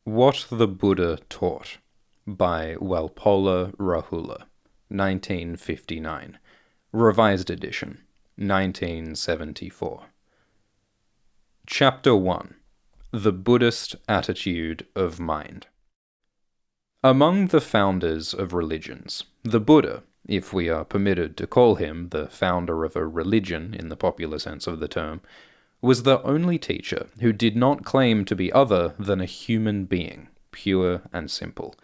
What the Buddha Taught by Walpola Rahula, 1959. Revised edition, 1974. Chapter 1. The Buddhist Attitude of Mind. Among the founders of religions, the Buddha, if we are permitted to call him the founder of a religion in the popular sense of the term, was the only teacher who did not claim to be other than a human being, pure and simple.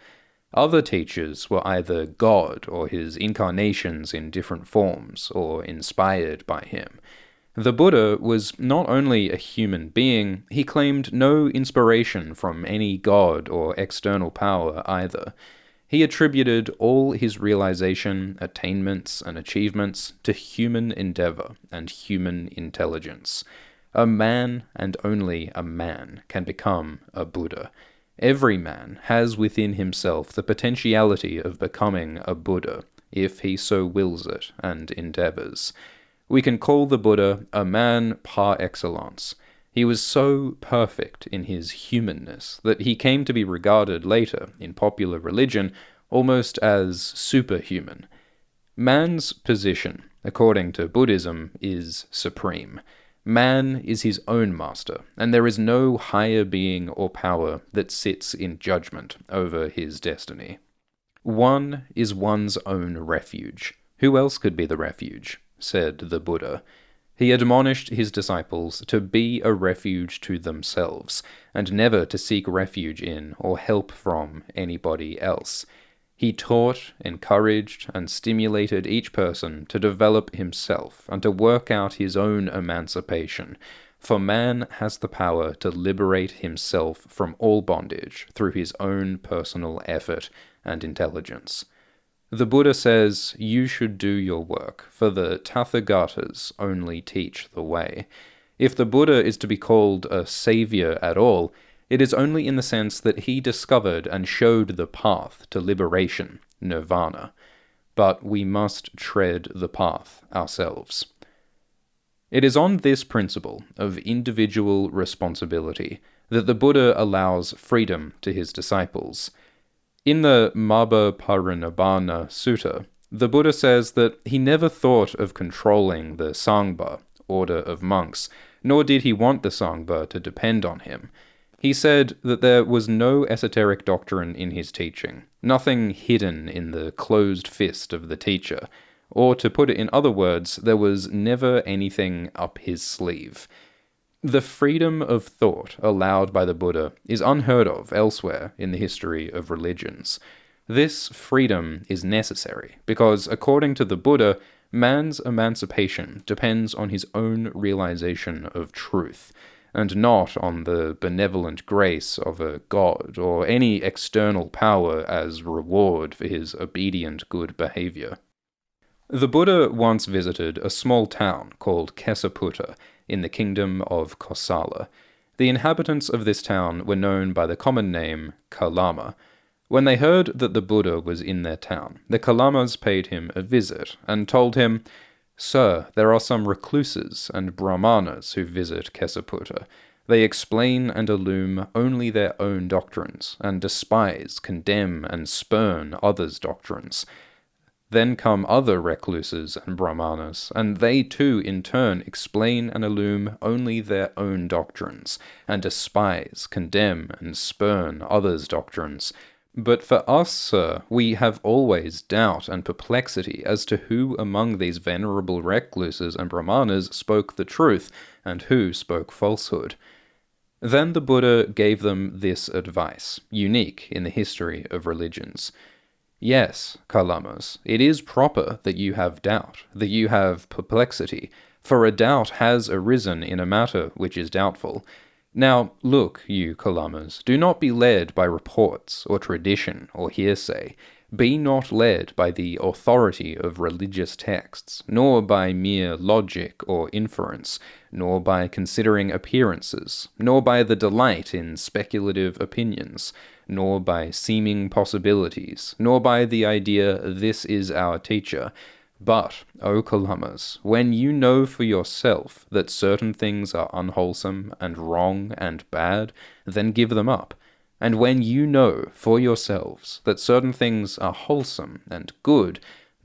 Other teachers were either God or his incarnations in different forms, or inspired by him. The Buddha was not only a human being, he claimed no inspiration from any god or external power either. He attributed all his realization, attainments, and achievements to human endeavor and human intelligence. A man, and only a man, can become a Buddha. Every man has within himself the potentiality of becoming a Buddha, if he so wills it and endeavors. We can call the Buddha a man par excellence. He was so perfect in his humanness that he came to be regarded later, in popular religion, almost as superhuman. Man's position, according to Buddhism, is supreme. Man is his own master, and there is no higher being or power that sits in judgment over his destiny. One is one's own refuge. Who else could be the refuge? Said the Buddha. He admonished his disciples to be a refuge to themselves, and never to seek refuge in or help from anybody else. He taught, encouraged, and stimulated each person to develop himself and to work out his own emancipation, for man has the power to liberate himself from all bondage through his own personal effort and intelligence. The Buddha says, "You should do your work, for the Tathagatas only teach the way." If the Buddha is to be called a savior at all, it is only in the sense that he discovered and showed the path to liberation, nirvana. But we must tread the path ourselves. It is on this principle of individual responsibility that the Buddha allows freedom to his disciples. In the Mahabharinibbana Sutta, the Buddha says that he never thought of controlling the Sangha, order of monks, nor did he want the Sangha to depend on him. He said that there was no esoteric doctrine in his teaching, nothing hidden in the closed fist of the teacher, or to put it in other words, there was never anything up his sleeve. The freedom of thought allowed by the Buddha is unheard of elsewhere in the history of religions. This freedom is necessary because, according to the Buddha, man's emancipation depends on his own realization of truth, and not on the benevolent grace of a god or any external power as reward for his obedient good behavior. The Buddha once visited a small town called Kesaputta in the kingdom of Kosala. The inhabitants of this town were known by the common name Kalama. When they heard that the Buddha was in their town, the Kalamas paid him a visit and told him, "Sir, there are some recluses and brahmanas who visit Kesaputta. They explain and illume only their own doctrines, and despise, condemn, and spurn others' doctrines. Then come other recluses and brahmanas, and they too in turn explain and illume only their own doctrines, and despise, condemn, and spurn others' doctrines. But for us, sir, we have always doubt and perplexity as to who among these venerable recluses and brahmanas spoke the truth, and who spoke falsehood." Then the Buddha gave them this advice, unique in the history of religions. "Yes, Kalamas, it is proper that you have doubt, that you have perplexity, for a doubt has arisen in a matter which is doubtful. Now, look, you Kalamas, do not be led by reports, or tradition, or hearsay. Be not led by the authority of religious texts, nor by mere logic or inference, nor by considering appearances, nor by the delight in speculative opinions, nor by seeming possibilities, nor by the idea, 'this is our teacher.' But, O Kalamas, when you know for yourself that certain things are unwholesome and wrong and bad, then give them up, and when you know for yourselves that certain things are wholesome and good,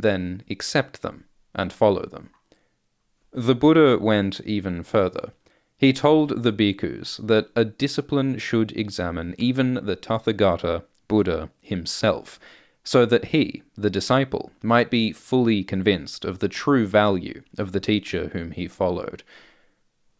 then accept them and follow them." The Buddha went even further. He told the bhikkhus that a discipline should examine even the Tathagata, Buddha himself, so that he, the disciple, might be fully convinced of the true value of the teacher whom he followed.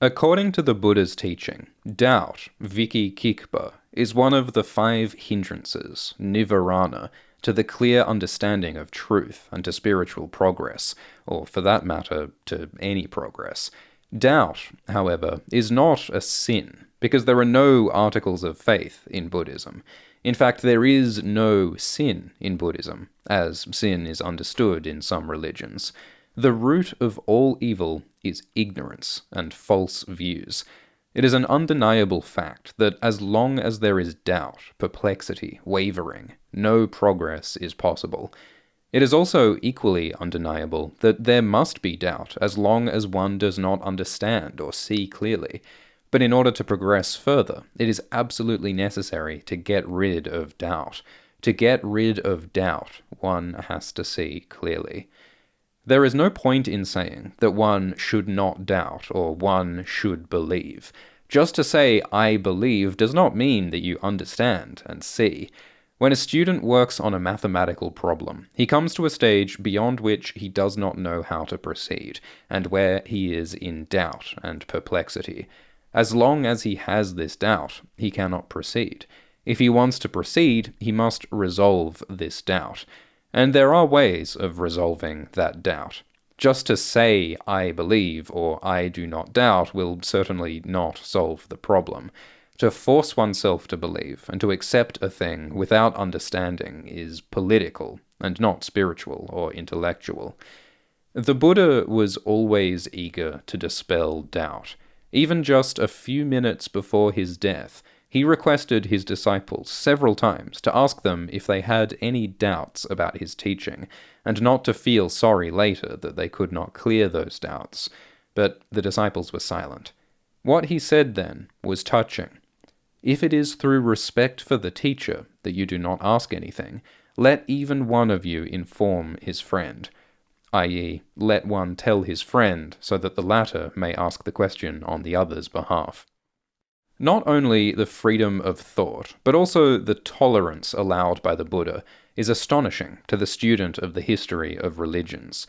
According to the Buddha's teaching, doubt, vikikikpa, is one of the 5 hindrances, nivarana, to the clear understanding of truth and to spiritual progress, or for that matter, to any progress. Doubt, however, is not a sin, because there are no articles of faith in Buddhism. In fact, there is no sin in Buddhism, as sin is understood in some religions. The root of all evil is ignorance and false views. It is an undeniable fact that as long as there is doubt, perplexity, wavering, no progress is possible. It is also equally undeniable that there must be doubt as long as one does not understand or see clearly. But in order to progress further, it is absolutely necessary to get rid of doubt. To get rid of doubt, one has to see clearly. There is no point in saying that one should not doubt or one should believe. Just to say, "I believe," does not mean that you understand and see. When a student works on a mathematical problem, he comes to a stage beyond which he does not know how to proceed, and where he is in doubt and perplexity. As long as he has this doubt, he cannot proceed. If he wants to proceed, he must resolve this doubt. And there are ways of resolving that doubt. Just to say, "I believe," or "I do not doubt," will certainly not solve the problem. To force oneself to believe and to accept a thing without understanding is political and not spiritual or intellectual. The Buddha was always eager to dispel doubt. Even just a few minutes before his death, he requested his disciples several times to ask them if they had any doubts about his teaching, and not to feel sorry later that they could not clear those doubts. But the disciples were silent. What he said then was touching. "If it is through respect for the teacher that you do not ask anything, let even one of you inform his friend," i.e., let one tell his friend so that the latter may ask the question on the other's behalf. Not only the freedom of thought, but also the tolerance allowed by the Buddha is astonishing to the student of the history of religions.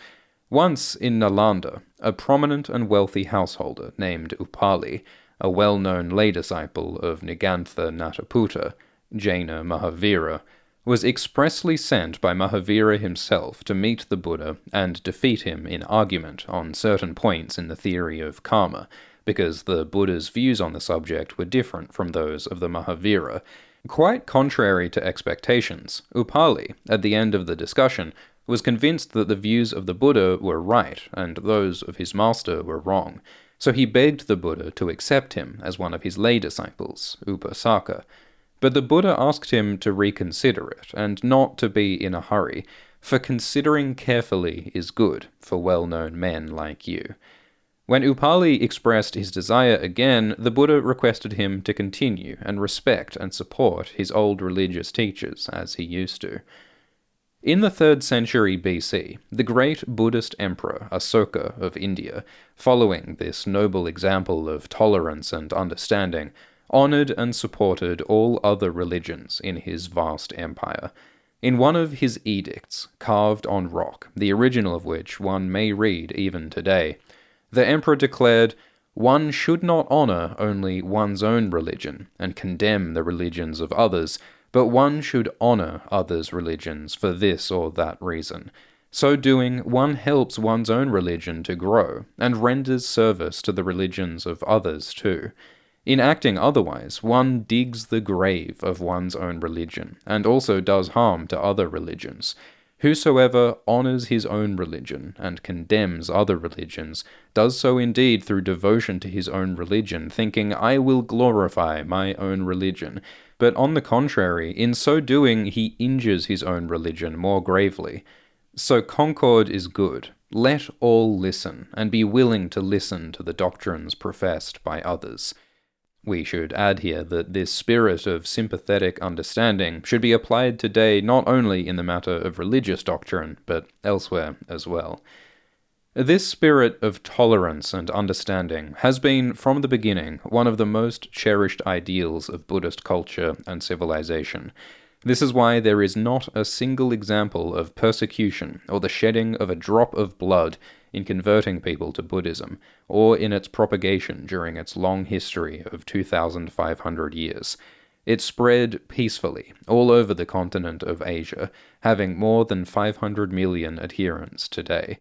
Once in Nalanda, a prominent and wealthy householder named Upali, a well-known lay disciple of Nigantha Nataputta, Jaina Mahavira, was expressly sent by Mahavira himself to meet the Buddha and defeat him in argument on certain points in the theory of karma, because the Buddha's views on the subject were different from those of the Mahavira. Quite contrary to expectations, Upali, at the end of the discussion, was convinced that the views of the Buddha were right and those of his master were wrong, so he begged the Buddha to accept him as one of his lay disciples, Upasaka. But the Buddha asked him to reconsider it, and not to be in a hurry, for considering carefully is good for well-known men like you. When Upali expressed his desire again, the Buddha requested him to continue and respect and support his old religious teachers as he used to. In the 3rd century BC, the great Buddhist emperor Asoka of India, following this noble example of tolerance and understanding, honored and supported all other religions in his vast empire. In one of his edicts, carved on rock, the original of which one may read even today, the emperor declared, "One should not honor only one's own religion and condemn the religions of others, but one should honor others' religions for this or that reason. So doing, one helps one's own religion to grow and renders service to the religions of others too. In acting otherwise, one digs the grave of one's own religion, and also does harm to other religions. Whosoever honors his own religion and condemns other religions does so indeed through devotion to his own religion, thinking, 'I will glorify my own religion.' But on the contrary, in so doing he injures his own religion more gravely. So concord is good. Let all listen, and be willing to listen to the doctrines professed by others." We should add here that this spirit of sympathetic understanding should be applied today not only in the matter of religious doctrine, but elsewhere as well. This spirit of tolerance and understanding has been, from the beginning, one of the most cherished ideals of Buddhist culture and civilization. This is why there is not a single example of persecution or the shedding of a drop of blood in converting people to Buddhism, or in its propagation during its long history of 2,500 years. It spread peacefully all over the continent of Asia, having more than 500 million adherents today.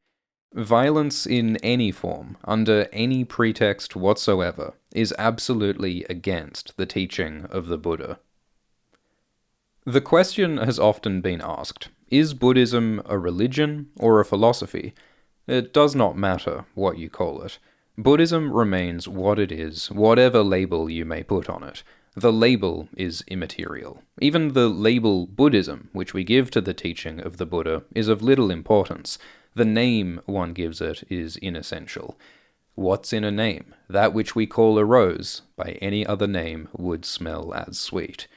Violence in any form, under any pretext whatsoever, is absolutely against the teaching of the Buddha. The question has often been asked, is Buddhism a religion or a philosophy? It does not matter what you call it. Buddhism remains what it is, whatever label you may put on it. The label is immaterial. Even the label Buddhism, which we give to the teaching of the Buddha, is of little importance. The name one gives it is inessential. What's in a name? That which we call a rose, by any other name would smell as sweet.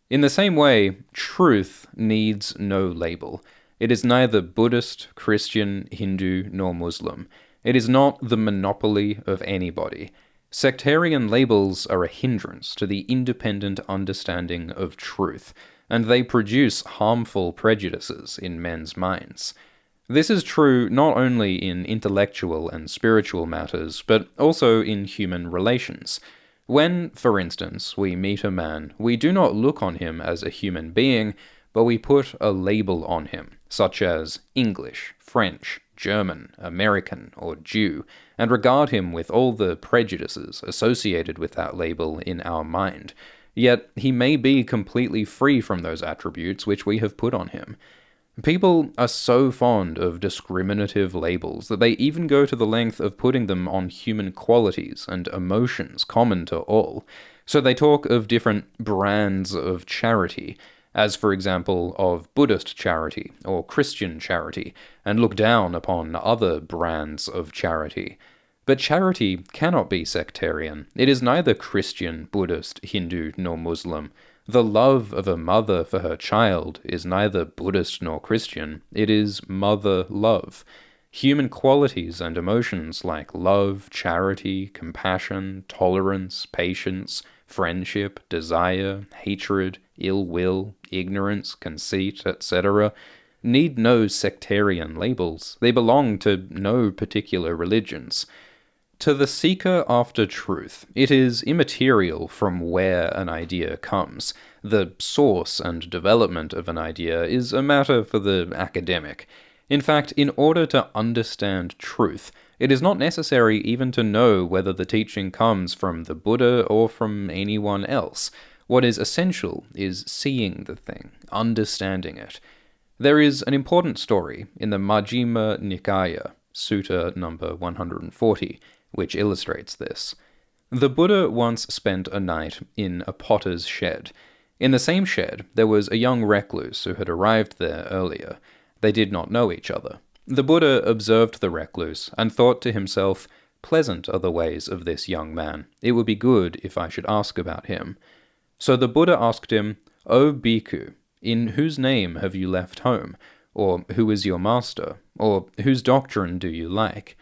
In the same way, truth needs no label. It is neither Buddhist, Christian, Hindu, nor Muslim. It is not the monopoly of anybody. Sectarian labels are a hindrance to the independent understanding of truth, and they produce harmful prejudices in men's minds. This is true not only in intellectual and spiritual matters, but also in human relations. When, for instance, we meet a man, we do not look on him as a human being, but we put a label on him, such as English, French, German, American, or Jew, and regard him with all the prejudices associated with that label in our mind. Yet he may be completely free from those attributes which we have put on him. People are so fond of discriminative labels that they even go to the length of putting them on human qualities and emotions common to all. So they talk of different brands of charity, as for example of Buddhist charity or Christian charity, and look down upon other brands of charity. But charity cannot be sectarian. It is neither Christian, Buddhist, Hindu, nor Muslim. The love of a mother for her child is neither Buddhist nor Christian. It is mother love. Human qualities and emotions like love, charity, compassion, tolerance, patience, friendship, desire, hatred, ill will, ignorance, conceit, etc., need no sectarian labels. They belong to no particular religions. To the seeker after truth, it is immaterial from where an idea comes. The source and development of an idea is a matter for the academic. In fact, in order to understand truth, it is not necessary even to know whether the teaching comes from the Buddha or from anyone else. What is essential is seeing the thing, understanding it. There is an important story in the Majjhima Nikaya, Sutta number 140, which illustrates this. The Buddha once spent a night in a potter's shed. In the same shed, there was a young recluse who had arrived there earlier. They did not know each other. The Buddha observed the recluse and thought to himself, "Pleasant are the ways of this young man. It would be good if I should ask about him." So the Buddha asked him, "O bhikkhu, in whose name have you left home? Or who is your master? Or whose doctrine do you like?"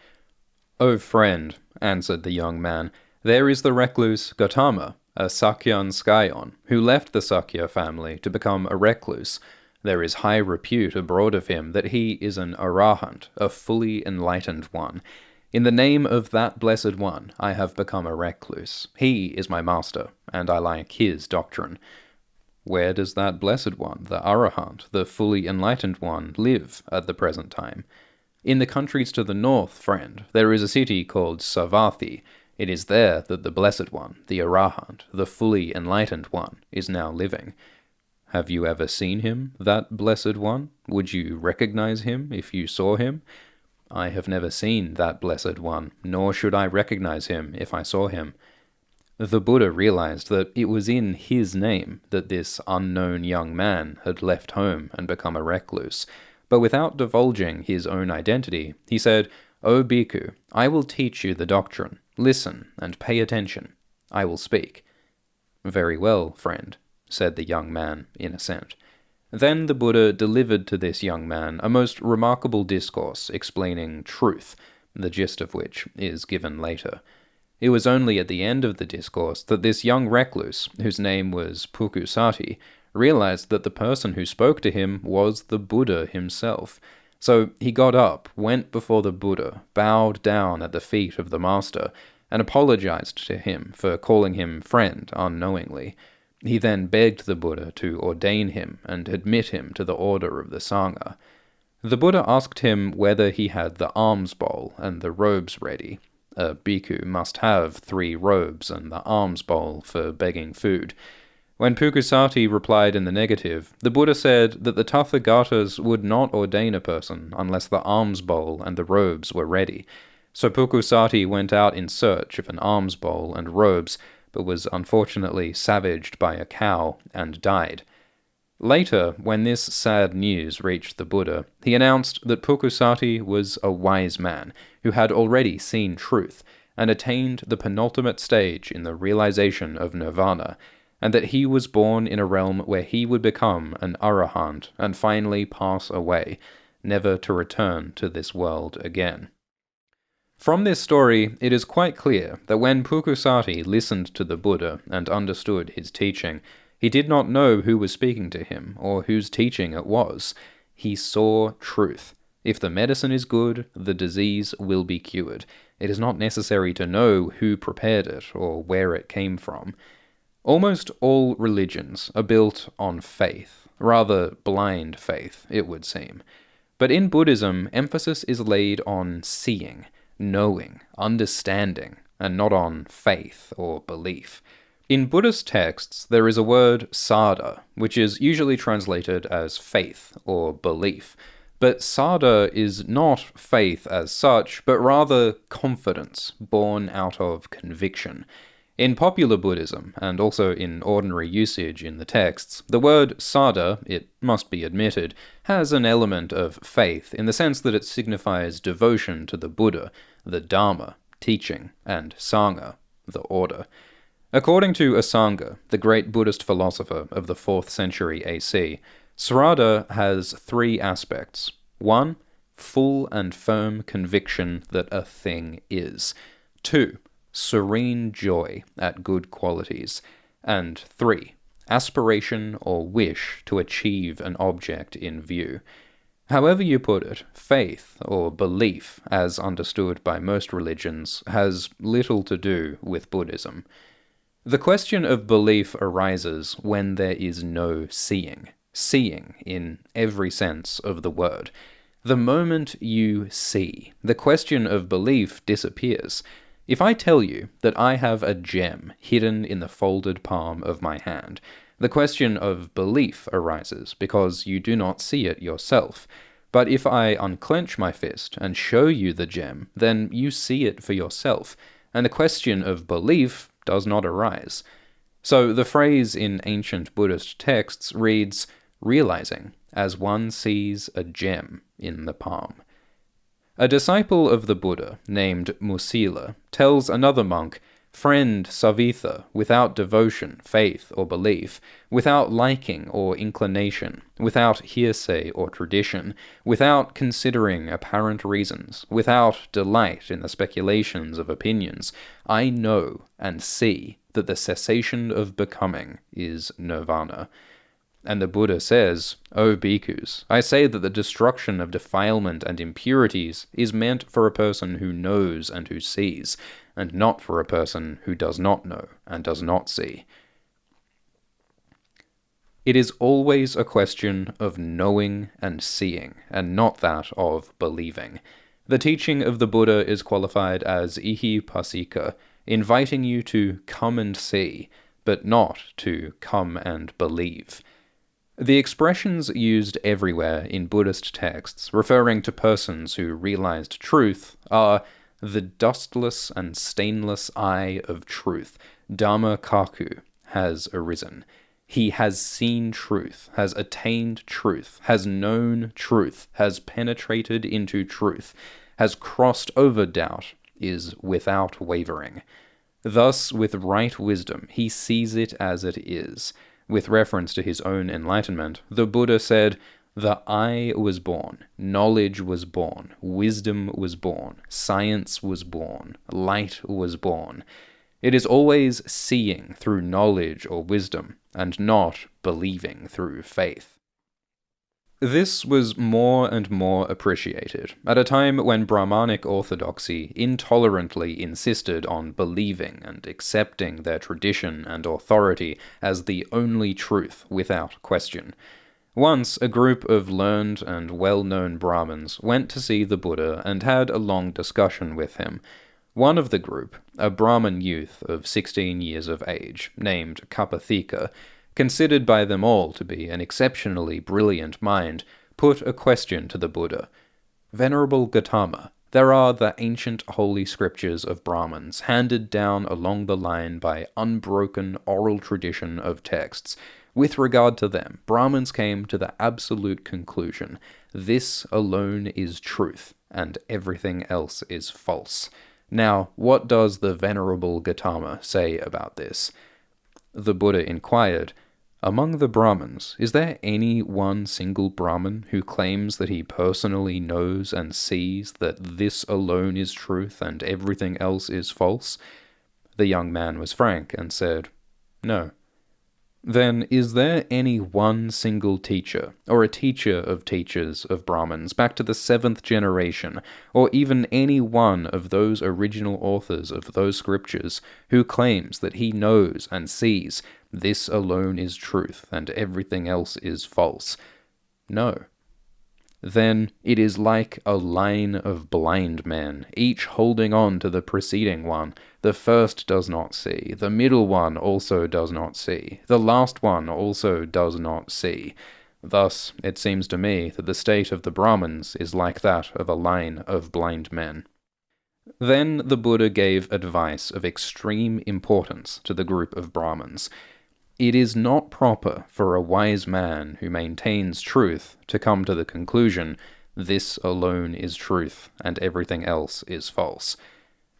"O friend," answered the young man, "there is the recluse Gautama, a Sakyan Skyon, who left the Sakya family to become a recluse. There is high repute abroad of him that he is an arahant, a fully enlightened one. In the name of that blessed one, I have become a recluse. He is my master, and I like his doctrine." Where does that blessed one, the arahant, the fully enlightened one, live at the present time? In the countries to the north, friend, there is a city called Savatthi. It is there that the blessed one, the arahant, the fully enlightened one, is now living. Have you ever seen him, that blessed one? Would you recognize him if you saw him? I have never seen that blessed one, nor should I recognize him if I saw him. The Buddha realized that it was in his name that this unknown young man had left home and become a recluse. But without divulging his own identity, he said, "O bhikkhu, I will teach you the doctrine. Listen and pay attention. I will speak." "Very well, friend," said the young man in assent. Then the Buddha delivered to this young man a most remarkable discourse explaining truth, the gist of which is given later. It was only at the end of the discourse that this young recluse, whose name was Pukusati, realized that the person who spoke to him was the Buddha himself. So he got up, went before the Buddha, bowed down at the feet of the master, and apologized to him for calling him friend unknowingly. He then begged the Buddha to ordain him and admit him to the order of the Sangha. The Buddha asked him whether he had the alms bowl and the robes ready. A bhikkhu must have 3 robes and the alms bowl for begging food. When Pukusati replied in the negative, the Buddha said that the Tathagatas would not ordain a person unless the alms bowl and the robes were ready. So Pukusati went out in search of an alms bowl and robes, but was unfortunately savaged by a cow and died. Later, when this sad news reached the Buddha, he announced that Pukusati was a wise man who had already seen truth and attained the penultimate stage in the realization of nirvana, and that he was born in a realm where he would become an arahant and finally pass away, never to return to this world again. From this story, it is quite clear that when Pukusati listened to the Buddha and understood his teaching, he did not know who was speaking to him or whose teaching it was. He saw truth. If the medicine is good, the disease will be cured. It is not necessary to know who prepared it or where it came from. Almost all religions are built on faith, rather blind faith, it would seem. But in Buddhism, emphasis is laid on seeing, knowing, understanding, and not on faith or belief. In Buddhist texts, there is a word sada, which is usually translated as faith or belief. But sada is not faith as such, but rather confidence, born out of conviction. In popular Buddhism, and also in ordinary usage in the texts, the word sada, it must be admitted, has an element of faith in the sense that it signifies devotion to the Buddha, the Dharma, teaching, and Sangha, the order. According to Asanga, the great Buddhist philosopher of the 4th century AC, Sraddha has 3 aspects. 1. Full and firm conviction that a thing is. 2. Serene joy at good qualities. And 3. Aspiration or wish to achieve an object in view. However you put it, faith or belief, as understood by most religions, has little to do with Buddhism. The question of belief arises when there is no seeing in every sense of the word. The moment you see, the question of belief disappears. If I tell you that I have a gem hidden in the folded palm of my hand, the question of belief arises because you do not see it yourself. But if I unclench my fist and show you the gem, then you see it for yourself, and the question of belief does not arise. So the phrase in ancient Buddhist texts reads, realizing as one sees a gem in the palm. A disciple of the Buddha, named Musila, tells another monk, "Friend Savitha, without devotion, faith, or belief, without liking or inclination, without hearsay or tradition, without considering apparent reasons, without delight in the speculations of opinions, I know and see that the cessation of becoming is nirvana." And the Buddha says, "O bhikkhus, I say that the destruction of defilement and impurities is meant for a person who knows and who sees, and not for a person who does not know and does not see." It is always a question of knowing and seeing, and not that of believing. The teaching of the Buddha is qualified as ihipasika, inviting you to come and see, but not to come and believe. The expressions used everywhere in Buddhist texts referring to persons who realized truth are the dustless and stainless eye of truth, Dhamma-kaku, has arisen. He has seen truth, has attained truth, has known truth, has penetrated into truth, has crossed over doubt, is without wavering. Thus, with right wisdom, he sees it as it is. With reference to his own enlightenment, the Buddha said, "The I was born, knowledge was born, wisdom was born, science was born, light was born." It is always seeing through knowledge or wisdom, and not believing through faith. This was more and more appreciated at a time when Brahmanic orthodoxy intolerantly insisted on believing and accepting their tradition and authority as the only truth without question. Once, a group of learned and well-known Brahmins went to see the Buddha and had a long discussion with him. One of the group, a Brahmin youth of 16 years of age, named Kapathika, considered by them all to be an exceptionally brilliant mind, put a question to the Buddha. "Venerable Gautama, there are the ancient holy scriptures of Brahmins, handed down along the line by unbroken oral tradition of texts. With regard to them, Brahmins came to the absolute conclusion, this alone is truth, and everything else is false. Now, what does the Venerable Gautama say about this?" The Buddha inquired, "Among the Brahmins, is there any one single Brahmin who claims that he personally knows and sees that this alone is truth and everything else is false?" The young man was frank and said, "No." "Then is there any one single teacher, or a teacher of teachers of Brahmins back to the 7th generation, or even any one of those original authors of those scriptures, who claims that he knows and sees this alone is truth and everything else is false?" "No." "Then it is like a line of blind men, each holding on to the preceding one. The first does not see, the middle one also does not see, the last one also does not see. Thus, it seems to me that the state of the Brahmins is like that of a line of blind men." Then the Buddha gave advice of extreme importance to the group of Brahmins. It is not proper for a wise man who maintains truth to come to the conclusion, this alone is truth and everything else is false.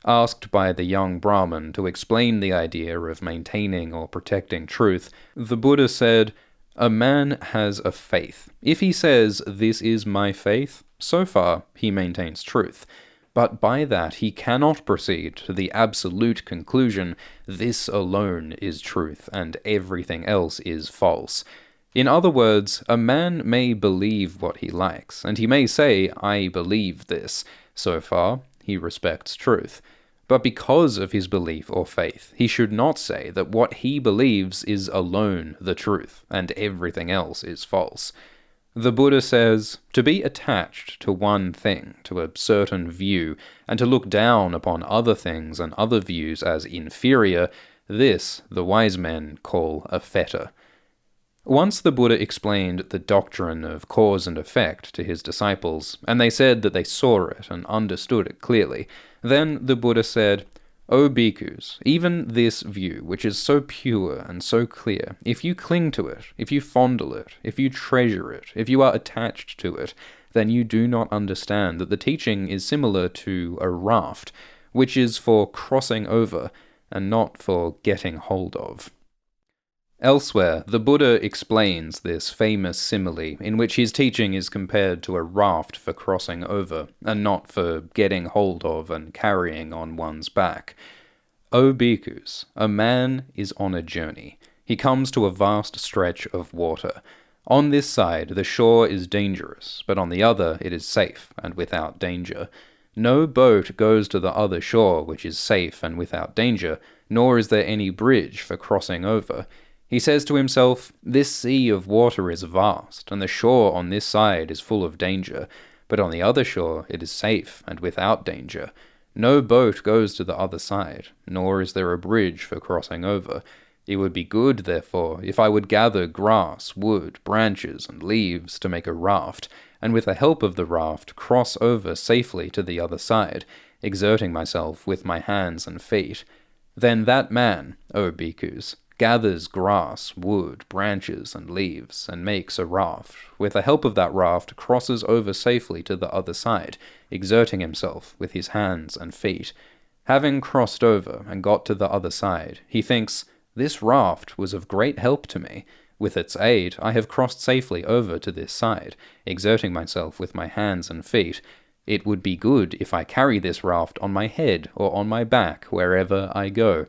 Asked by the young Brahmin to explain the idea of maintaining or protecting truth, the Buddha said, "A man has a faith. If he says, 'This is my faith,' so far he maintains truth. But by that he cannot proceed to the absolute conclusion, this alone is truth and everything else is false. In other words, a man may believe what he likes, and he may say, 'I believe this.' So far, he respects truth. But because of his belief or faith, he should not say that what he believes is alone the truth, and everything else is false." The Buddha says, to be attached to one thing, to a certain view, and to look down upon other things and other views as inferior, this the wise men call a fetter. Once the Buddha explained the doctrine of cause and effect to his disciples, and they said that they saw it and understood it clearly. Then the Buddha said, "O bhikkhus, even this view, which is so pure and so clear, if you cling to it, if you fondle it, if you treasure it, if you are attached to it, then you do not understand that the teaching is similar to a raft, which is for crossing over and not for getting hold of." Elsewhere, the Buddha explains this famous simile in which his teaching is compared to a raft for crossing over, and not for getting hold of and carrying on one's back. "O bhikkhus, a man is on a journey. He comes to a vast stretch of water. On this side the shore is dangerous, but on the other it is safe and without danger. No boat goes to the other shore which is safe and without danger, nor is there any bridge for crossing over. He says to himself, 'This sea of water is vast, and the shore on this side is full of danger, but on the other shore it is safe and without danger. No boat goes to the other side, nor is there a bridge for crossing over. It would be good, therefore, if I would gather grass, wood, branches, and leaves to make a raft, and with the help of the raft cross over safely to the other side, exerting myself with my hands and feet. Then that man, O bhikkhus, gathers grass, wood, branches, and leaves, and makes a raft. With the help of that raft, crosses over safely to the other side, exerting himself with his hands and feet. Having crossed over and got to the other side, he thinks, "This raft was of great help to me. With its aid, I have crossed safely over to this side, exerting myself with my hands and feet. It would be good if I carry this raft on my head or on my back wherever I go."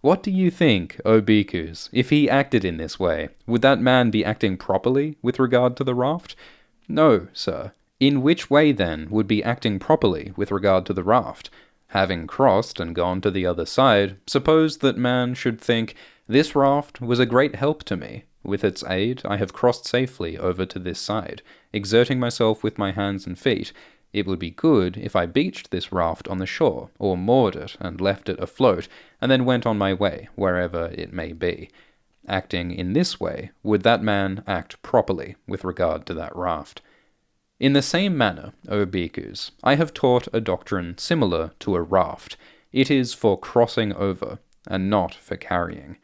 What do you think, O bhikkhus? If he acted in this way, would that man be acting properly with regard to the raft? No, sir. In which way, then, would be acting properly with regard to the raft? Having crossed and gone to the other side, suppose that man should think, "This raft was a great help to me. With its aid, I have crossed safely over to this side, exerting myself with my hands and feet. It would be good if I beached this raft on the shore, or moored it and left it afloat, and then went on my way, wherever it may be." Acting in this way, would that man act properly with regard to that raft? In the same manner, O bhikkhus, I have taught a doctrine similar to a raft. It is for crossing over, and not for carrying.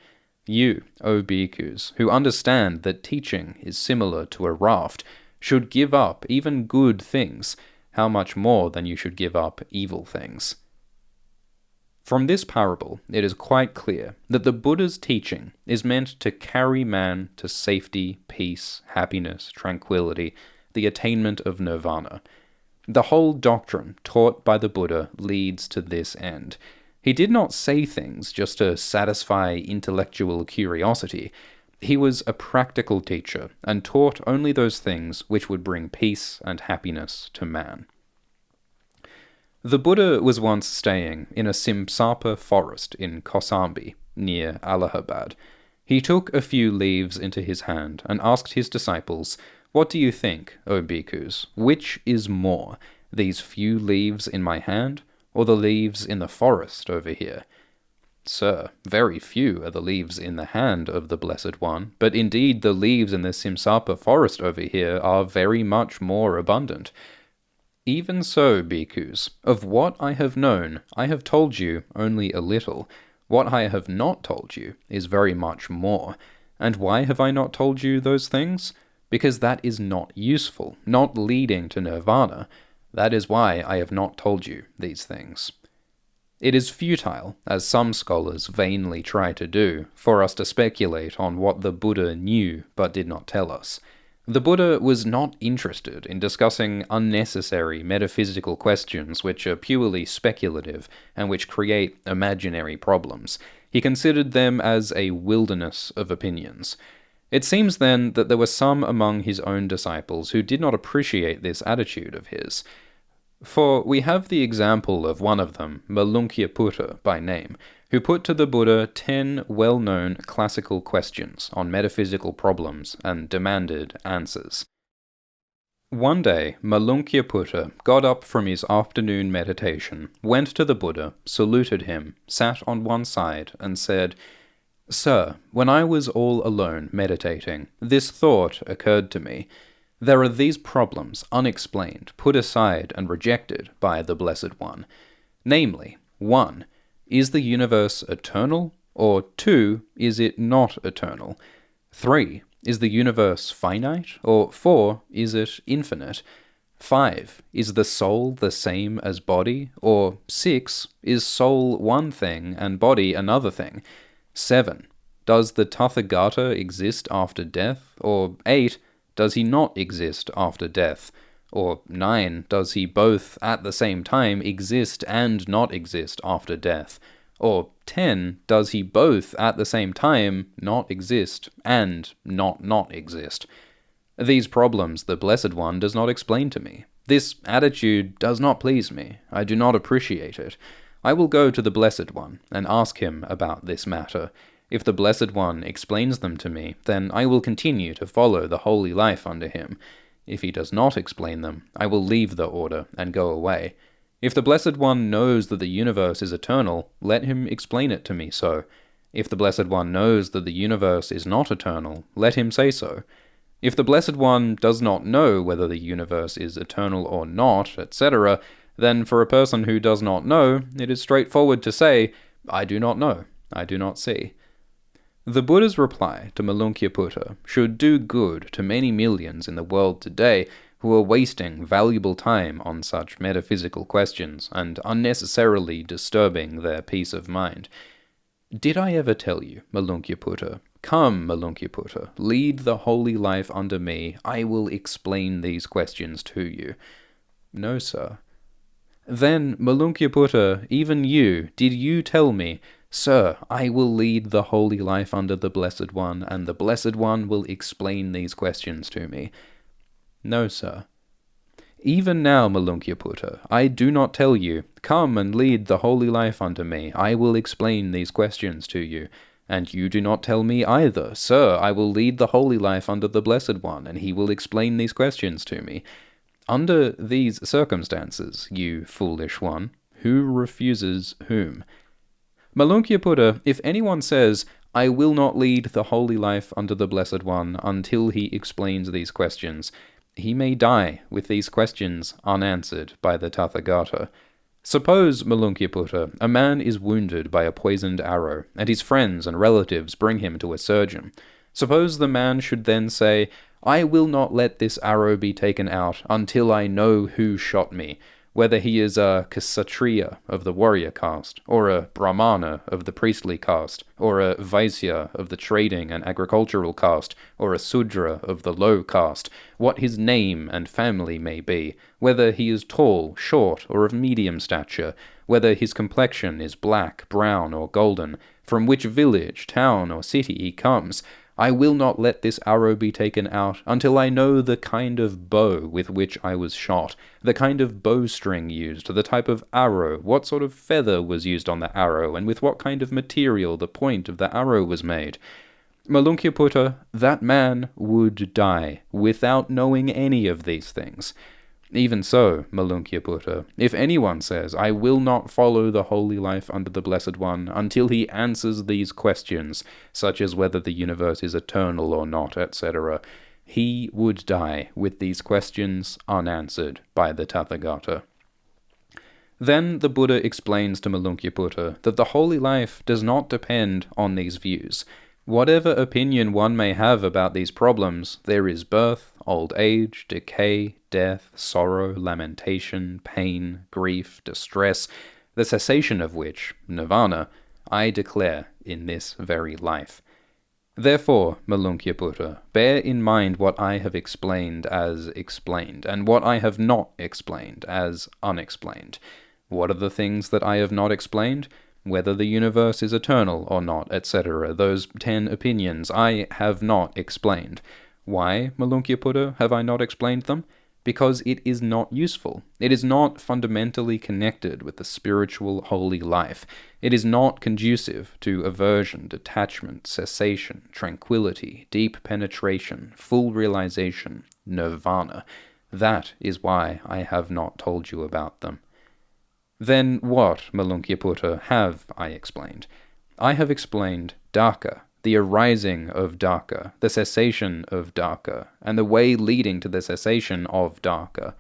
You, O bhikkhus, who understand that teaching is similar to a raft, should give up even good things. How much more than you should give up evil things? From this parable, it is quite clear that the Buddha's teaching is meant to carry man to safety, peace, happiness, tranquility, the attainment of nirvana. The whole doctrine taught by the Buddha leads to this end. He did not say things just to satisfy intellectual curiosity. He was a practical teacher and taught only those things which would bring peace and happiness to man. The Buddha was once staying in a Simsapa forest in Kosambi, near Allahabad. He took a few leaves into his hand and asked his disciples, "What do you think, O bhikkhus? Which is more, these few leaves in my hand, or the leaves in the forest over here?" "Sir, very few are the leaves in the hand of the Blessed One, but indeed the leaves in the Simsapa forest over here are very much more abundant." "Even so, bhikkhus, of what I have known, I have told you only a little. What I have not told you is very much more. And why have I not told you those things? Because that is not useful, not leading to nirvana. That is why I have not told you these things." It is futile, as some scholars vainly try to do, for us to speculate on what the Buddha knew but did not tell us. The Buddha was not interested in discussing unnecessary metaphysical questions which are purely speculative and which create imaginary problems. He considered them as a wilderness of opinions. It seems then that there were some among his own disciples who did not appreciate this attitude of his. For we have the example of one of them, Malunkyaputta by name, who put to the Buddha 10 well-known classical questions on metaphysical problems and demanded answers. One day, Malunkyaputta got up from his afternoon meditation, went to the Buddha, saluted him, sat on one side, and said, "Sir, when I was all alone meditating, this thought occurred to me. There are these problems unexplained, put aside and rejected by the Blessed One. Namely, 1. Is the universe eternal? Or 2. Is it not eternal? 3. Is the universe finite? Or 4. Is it infinite? 5. Is the soul the same as body? Or 6. Is soul one thing and body another thing? 7. Does the Tathagata exist after death? Or 8. Does he not exist after death? Or 9. Does he both at the same time exist and not exist after death? Or 10. Does he both at the same time not exist and not exist? These problems the Blessed One does not explain to me. This attitude does not please me. I do not appreciate it. I will go to the Blessed One and ask him about this matter. If the Blessed One explains them to me, then I will continue to follow the holy life under him. If he does not explain them, I will leave the order and go away. If the Blessed One knows that the universe is eternal, let him explain it to me so. If the Blessed One knows that the universe is not eternal, let him say so. If the Blessed One does not know whether the universe is eternal or not, etc., then for a person who does not know, it is straightforward to say, "I do not know, I do not see." The Buddha's reply to Malunkyaputta should do good to many millions in the world today, who are wasting valuable time on such metaphysical questions and unnecessarily disturbing their peace of mind. Did I ever tell you, Malunkyaputta? Come, Malunkyaputta, lead the holy life under me. I will explain these questions to you. No, sir. Then, Malunkyaputta, even you, did you tell me, Sir, I will lead the holy life under the Blessed One, and the Blessed One will explain these questions to me? No, sir. Even now, Malunkyaputta, I do not tell you, come and lead the holy life under me, I will explain these questions to you. And you do not tell me either, Sir, I will lead the holy life under the Blessed One, and he will explain these questions to me. Under these circumstances, you foolish one, who refuses whom? Malunkyaputta, if anyone says, I will not lead the holy life under the Blessed One until he explains these questions, he may die with these questions unanswered by the Tathagata. Suppose, Malunkyaputta, a man is wounded by a poisoned arrow, and his friends and relatives bring him to a surgeon. Suppose the man should then say, I will not let this arrow be taken out until I know who shot me, whether he is a Kshatriya of the warrior caste, or a Brahmana of the priestly caste, or a Vaisya of the trading and agricultural caste, or a Sudra of the low caste, what his name and family may be, whether he is tall, short, or of medium stature, whether his complexion is black, brown, or golden, from which village, town, or city he comes, I will not let this arrow be taken out until I know the kind of bow with which I was shot, the kind of bowstring used, the type of arrow, what sort of feather was used on the arrow, and with what kind of material the point of the arrow was made. Malunkyaputta, that man would die without knowing any of these things. Even so, Malunkyaputta, if anyone says, I will not follow the holy life under the Blessed One until he answers these questions, such as whether the universe is eternal or not, etc., he would die with these questions unanswered by the Tathagata. Then the Buddha explains to Malunkyaputta that the holy life does not depend on these views. Whatever opinion one may have about these problems, there is birth, old age, decay, death, sorrow, lamentation, pain, grief, distress, the cessation of which, nirvana, I declare in this very life. Therefore, Malunkyaputta, bear in mind what I have explained as explained, and what I have not explained as unexplained. What are the things that I have not explained? Whether the universe is eternal or not, etc., those 10 opinions I have not explained. Why, Malunkyaputta, have I not explained them? Because it is not useful. It is not fundamentally connected with the spiritual holy life. It is not conducive to aversion, detachment, cessation, tranquility, deep penetration, full realization, nirvana. That is why I have not told you about them. Then what, Malunkyaputta, have I explained? I have explained dukkha, the arising of dukkha, the cessation of dukkha, and the way leading to the cessation of dukkha.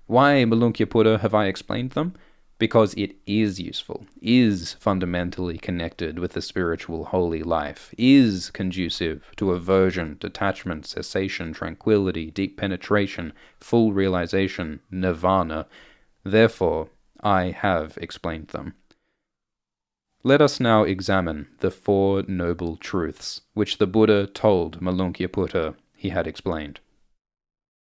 Why, Malunkyaputta, have I explained them? Because it is useful, is fundamentally connected with the spiritual holy life, is conducive to aversion, detachment, cessation, tranquility, deep penetration, full realization, nirvana. Therefore, I have explained them. Let us now examine the 4 noble truths which the Buddha told Malunkyaputta he had explained.